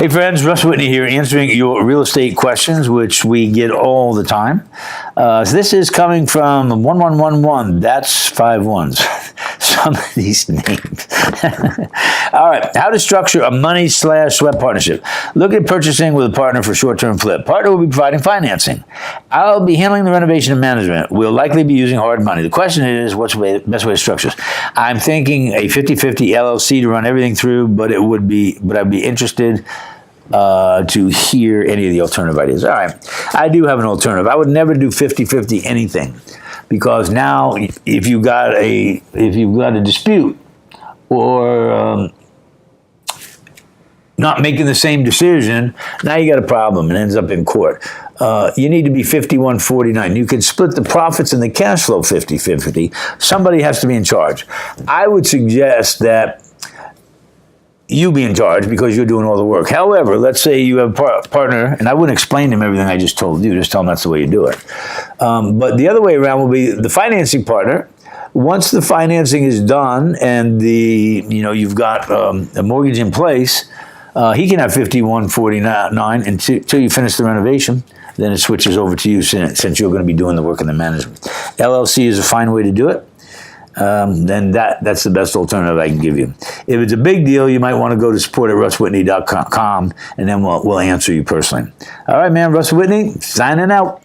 Hey friends, Russ Whitney here answering your real estate questions, which we get all the time. So this is coming from 1111. That's 5 ones. Some of these names. All right. How to structure a money/sweat partnership. Look at purchasing with a partner for short-term flip. Partner will be providing financing. I'll be handling the renovation and management. We'll likely be using hard money. The question is, what's the best way to structure this? I'm thinking a 50-50 LLC to run everything through, but I'd be interested to hear any of the alternative ideas. All right, I do have an alternative. I would never do 50-50 anything, because now if you've got a dispute or not making the same decision, now you got a problem and ends up in court. You need to be 51-49. You can split the profits and the cash flow 50-50. Somebody has to be in charge. I would suggest that you be in charge because you're doing all the work. However, let's say you have a partner, and I wouldn't explain to him everything I just told you, just tell him that's the way you do it. But the other way around will be the financing partner. Once the financing is done and you've got a mortgage in place, he can have 51-49 until you finish the renovation. Then it switches over to you since you're going to be doing the work in the management. LLC is a fine way to do it. Then that's the best alternative I can give you. If it's a big deal, you might want to go to support@russwhitney.com, and then we'll answer you personally. All right, man, Russ Whitney, signing out.